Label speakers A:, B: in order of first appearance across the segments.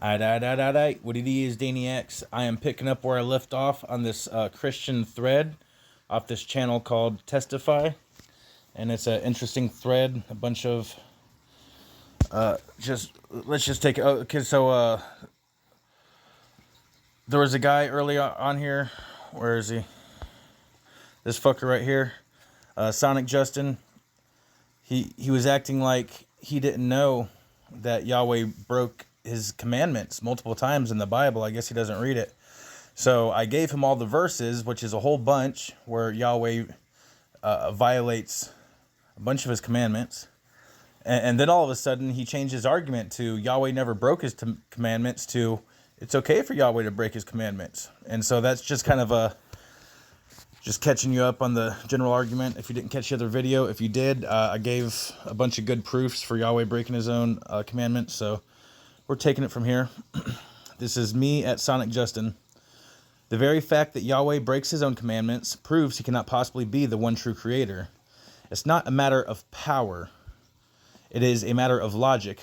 A: What it is, Danny X. I am picking up where I left off on this Christian thread off this channel called Testify. And it's an interesting thread. A bunch of, let's just take, okay, so there was a guy early on here. Where is he? This fucker right here. Sonic Justin. He was acting like he didn't know that Yahweh broke his commandments multiple times in the Bible. I guess he doesn't read it. So I gave him all the verses, which is a whole bunch, where Yahweh violates a bunch of his commandments. And then all of a sudden he changed his argument to Yahweh never broke his commandments to it's okay for Yahweh to break his commandments. And so that's just kind of just catching you up on the general argument. If you didn't catch the other video, if you did, I gave a bunch of good proofs for Yahweh breaking his own commandments. So we're taking it from here. This is me at Sonic Justin. The very fact that Yahweh breaks his own commandments proves he cannot possibly be the one true creator. It's not a matter of power. It is a matter of logic,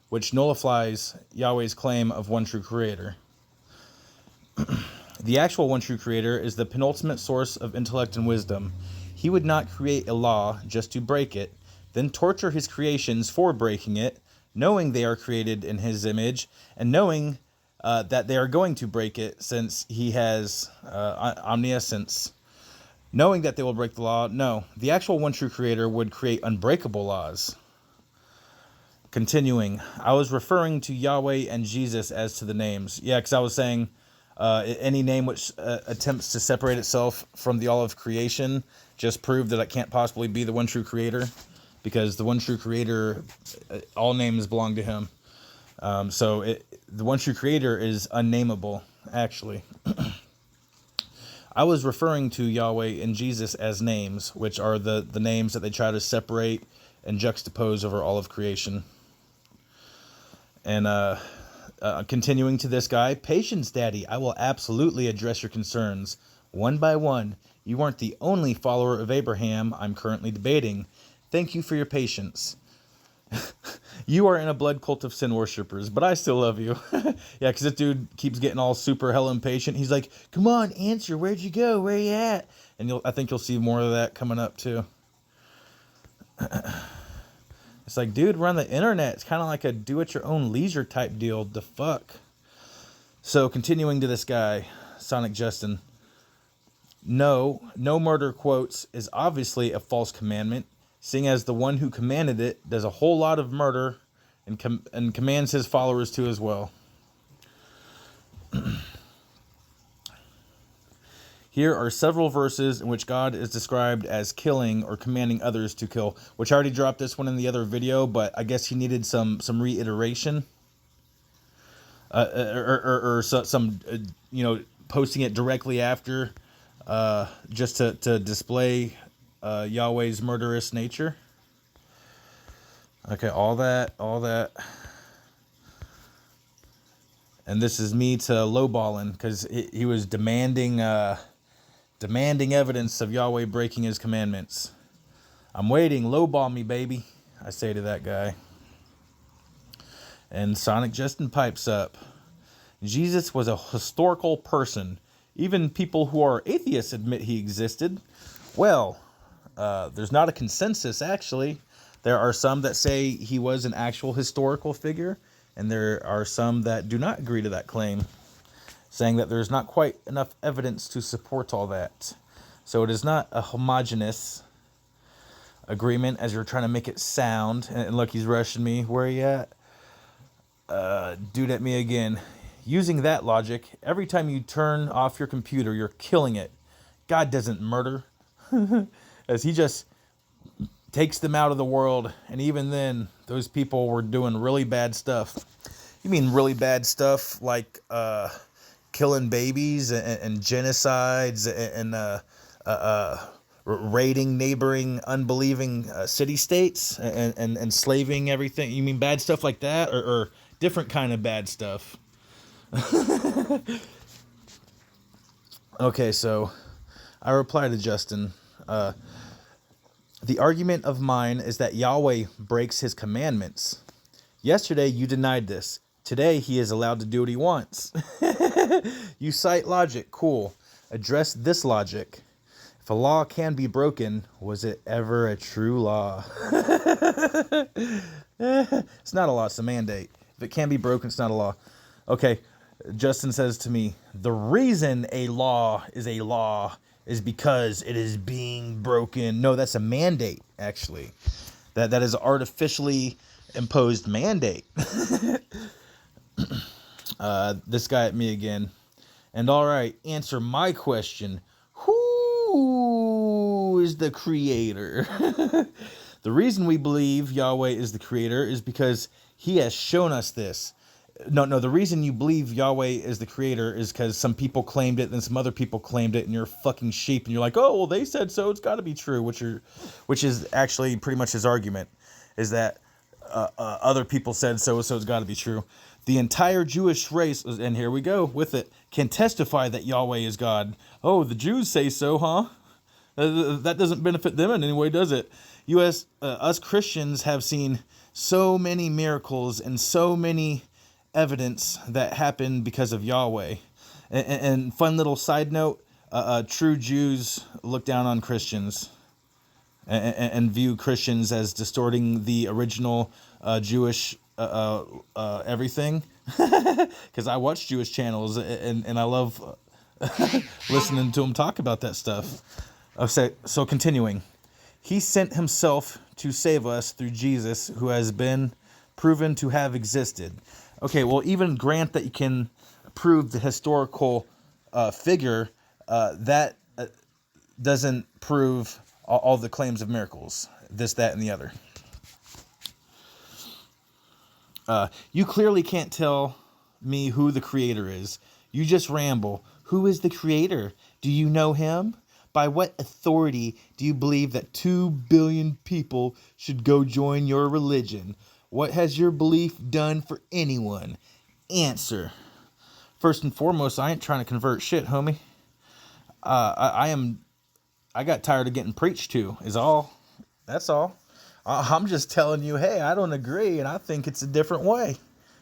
A: which nullifies Yahweh's claim of one true creator. The actual one true creator is the penultimate source of intellect and wisdom. He would not create a law just to break it, then torture his creations for breaking it, knowing they are created in his image, and knowing that they are going to break it since he has omniscience. Knowing that they will break the law, no. The actual one true creator would create unbreakable laws. Continuing, I was referring to Yahweh and Jesus as to the names. Yeah, because I was saying any name which attempts to separate itself from the all of creation just proved that it can't possibly be the one true creator, because the one true creator, all names belong to him. So the one true creator is unnameable, actually. I was referring to Yahweh and Jesus as names, which are the names that they try to separate and juxtapose over all of creation. And continuing to this guy, patience, Daddy. I will absolutely address your concerns one by one. You aren't the only follower of Abraham I'm currently debating. Thank you for your patience. You are in a blood cult of sin worshippers, but I still love you. Yeah, because this dude keeps getting all super hell impatient. He's like, come on, answer. Where'd you go? Where you at? And I think you'll see more of that coming up, too. It's like, dude, we're on the internet. It's kind of like a do-at-your-own leisure type deal. The fuck? So, continuing to this guy, Sonic Justin. No murder, quotes, is obviously a false commandment, seeing as the one who commanded it does a whole lot of murder and commands his followers to as well. Here are several verses in which God is described as killing or commanding others to kill, which I already dropped this one in the other video, but I guess he needed some reiteration. Or some posting it directly after, just to display Yahweh's murderous nature. Okay, all that. And this is me to lowballing, because he was demanding evidence of Yahweh breaking his commandments. I'm waiting, lowball me, baby, I say to that guy. And Sonic Justin pipes up. Jesus was a historical person. Even people who are atheists admit he existed. Well, there's not a consensus, actually. There are some that say he was an actual historical figure, and there are some that do not agree to that claim, saying that there's not quite enough evidence to support all that. So it is not a homogeneous agreement as you're trying to make it sound. And look, he's rushing me. Where are you at? Dude at me again. Using that logic, every time you turn off your computer, you're killing it. God doesn't murder. As he just takes them out of the world. And even then, those people were doing really bad stuff. You mean really bad stuff like killing babies and genocides and raiding neighboring unbelieving city-states and enslaving everything? You mean bad stuff like that, or different kind of bad stuff? Okay, so I reply to Justin. The argument of mine is that Yahweh breaks his commandments. Yesterday you denied this. Today, he is allowed to do what he wants. You cite logic. Cool. Address this logic. If a law can be broken, was it ever a true law? It's not a law, it's a mandate. If it can be broken, it's not a law. Okay, Justin says to me, the reason a law is because it is being broken. No, that's a mandate, actually. That is artificially imposed mandate. This guy at me again. And all right, answer my question. Who is the creator? The reason we believe Yahweh is the creator is because he has shown us this. No, the reason you believe Yahweh is the creator is because some people claimed it and some other people claimed it, and you're a fucking sheep and you're like, oh, well, they said so, it's got to be true, which is actually pretty much his argument, is that other people said so it's got to be true. The entire Jewish race, and here we go with it, can testify that Yahweh is God. Oh, the Jews say so, huh? That doesn't benefit them in any way, does it? Us Christians have seen so many miracles and so many evidence that happened because of Yahweh. And fun little side note, true Jews look down on Christians and view Christians as distorting the original Jewish everything. Because I watch Jewish channels and I love listening to them talk about that stuff. So continuing. He sent himself to save us through Jesus, who has been proven to have existed. Okay, well, even grant that you can prove the historical figure, that doesn't prove all the claims of miracles, this, that, and the other. You clearly can't tell me who the creator is. You just ramble. Who is the creator? Do you know him? By what authority do you believe that 2 billion people should go join your religion? What has your belief done for anyone? Answer. First and foremost, I ain't trying to convert shit, homie. I got tired of getting preached to, is all. That's all. I'm just telling you, hey, I don't agree, and I think it's a different way.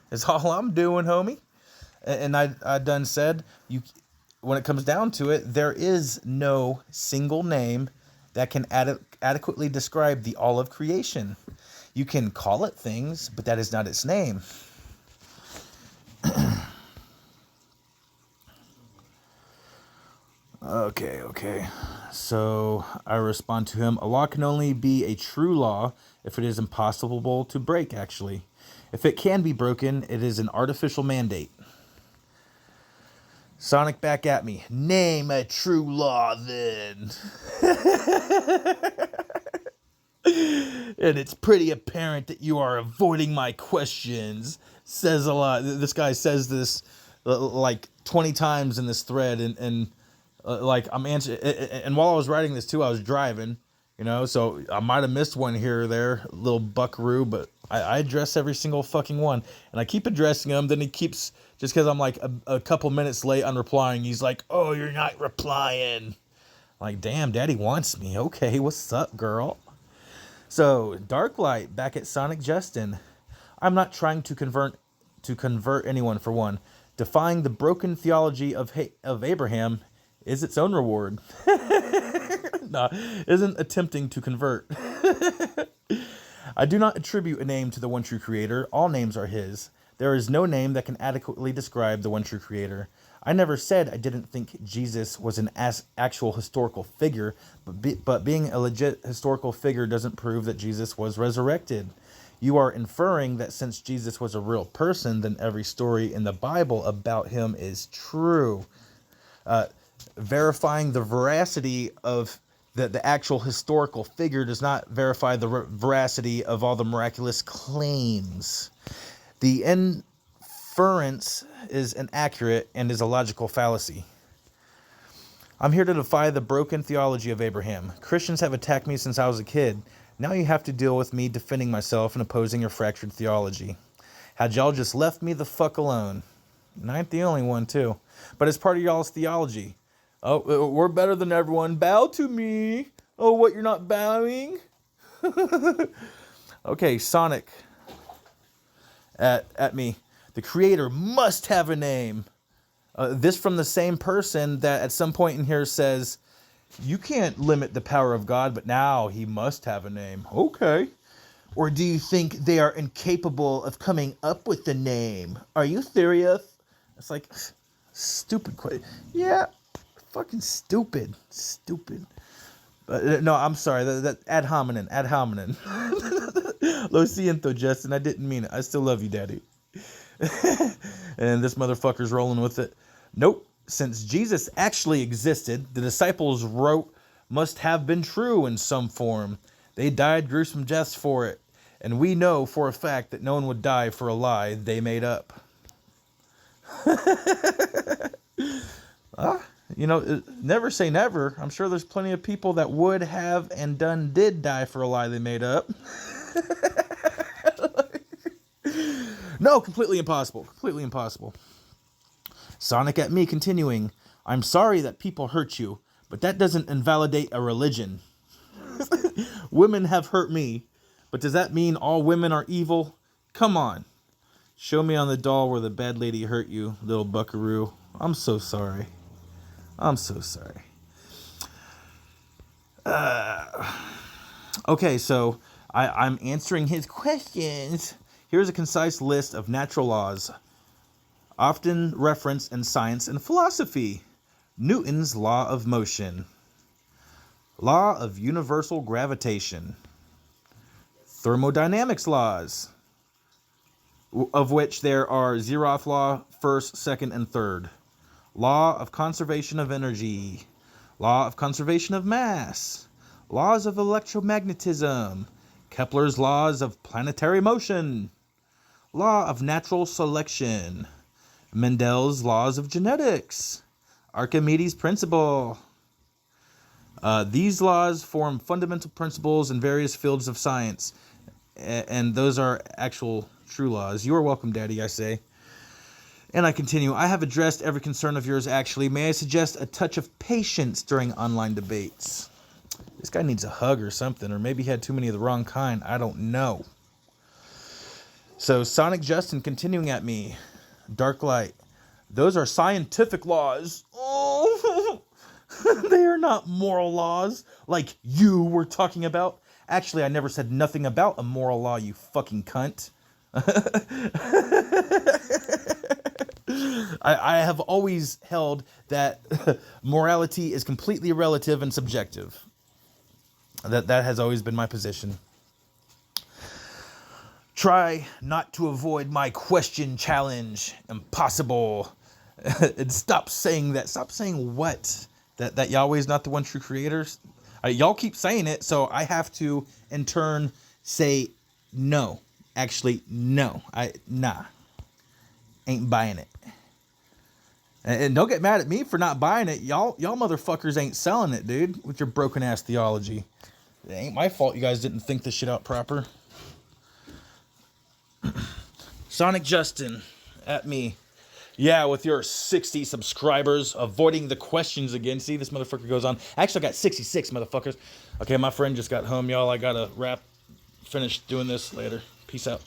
A: That's all I'm doing, homie. And I done said, when it comes down to it, there is no single name that can adequately describe the all of creation. You can call it things, but that is not its name. Okay. So I respond to him, a law can only be a true law if it is impossible to break, actually. If it can be broken, it is an artificial mandate. Sonic back at me. Name a true law, then. And it's pretty apparent that you are avoiding my questions. Says a lot. This guy says this like 20 times in this thread, and like I'm answering. And while I was writing this too, I was driving. So I might have missed one here or there, a little buckaroo, but I address every single fucking one, and I keep addressing them. Then he keeps, just because I'm like a couple minutes late on replying, he's like, "Oh, you're not replying." I'm like, damn, Daddy wants me. Okay, what's up, girl? So Darklight back at Sonic Justin. I'm not trying to convert anyone, for one. Defying the broken theology of Abraham is its own reward. No, isn't attempting to convert. I do not attribute a name to the one true creator. All names are his. There is no name that can adequately describe the one true creator. I never said I didn't think Jesus was an actual historical figure, but being a legit historical figure doesn't prove that Jesus was resurrected. You are inferring that since Jesus was a real person, then every story in the Bible about him is true. Verifying the veracity of the actual historical figure does not verify the veracity of all the miraculous claims. The inference is inaccurate and is a logical fallacy. I'm here to defy the broken theology of Abraham. Christians have attacked me since I was a kid. Now you have to deal with me defending myself and opposing your fractured theology. Had y'all just left me the fuck alone? And I ain't the only one, too. But it's part of y'all's theology. Oh, we're better than everyone. Bow to me. Oh, what, you're not bowing? Okay, Sonic at me. The Creator must have a name. This from the same person that at some point in here says, you can't limit the power of God, but now he must have a name. Okay. Or do you think they are incapable of coming up with the name? Are you serious? It's like, stupid question. Yeah, fucking stupid. Stupid. No, I'm sorry. That ad hominem. Lo siento, Justin. I didn't mean it. I still love you, Daddy. And this motherfucker's rolling with it. Nope. Since Jesus actually existed, the disciples wrote must have been true in some form. They died gruesome deaths for it. And we know for a fact that no one would die for a lie they made up. Never say never. I'm sure there's plenty of people that would have and did die for a lie they made up. No, completely impossible. Completely impossible. Sonic at me continuing. I'm sorry that people hurt you, but that doesn't invalidate a religion. Women have hurt me, but does that mean all women are evil? Come on. Show me on the doll where the bad lady hurt you, little buckaroo. I'm so sorry. I'm so sorry. Okay, so I'm answering his questions. Here's a concise list of natural laws, often referenced in science and philosophy. Newton's law of motion. Law of universal gravitation. Thermodynamics laws, of which there are Zeroth law, first, second, and third. Law of conservation of energy. Law of conservation of mass. Laws of electromagnetism. Kepler's laws of planetary motion. Law of natural selection. Mendel's laws of genetics. Archimedes' principle. These laws form fundamental principles in various fields of science, and those are actual true laws. You are welcome, Daddy, I say. And I continue. I have addressed every concern of yours, actually. May I suggest a touch of patience during online debates? This guy needs a hug or something, or maybe he had too many of the wrong kind. I don't know. So, Sonic Justin continuing at me. Dark light. Those are scientific laws. Oh, they are not moral laws like you were talking about. Actually, I never said nothing about a moral law, you fucking cunt. I have always held that morality is completely relative and subjective. That has always been my position. Try not to avoid my question challenge. Impossible. And stop saying that. Stop saying what? That Yahweh's not the one true creator? Y'all keep saying it, so I have to, in turn, say no. Actually, no. Nah. Ain't buying it. And don't get mad at me for not buying it. Y'all motherfuckers ain't selling it, dude, with your broken ass theology. It ain't my fault you guys didn't think this shit out proper. Sonic Justin at me. Yeah, with your 60 subscribers, avoiding the questions again. See, this motherfucker goes on. Actually, I got 66 motherfuckers. Okay, my friend just got home, y'all. I gotta finish doing this later. Peace out.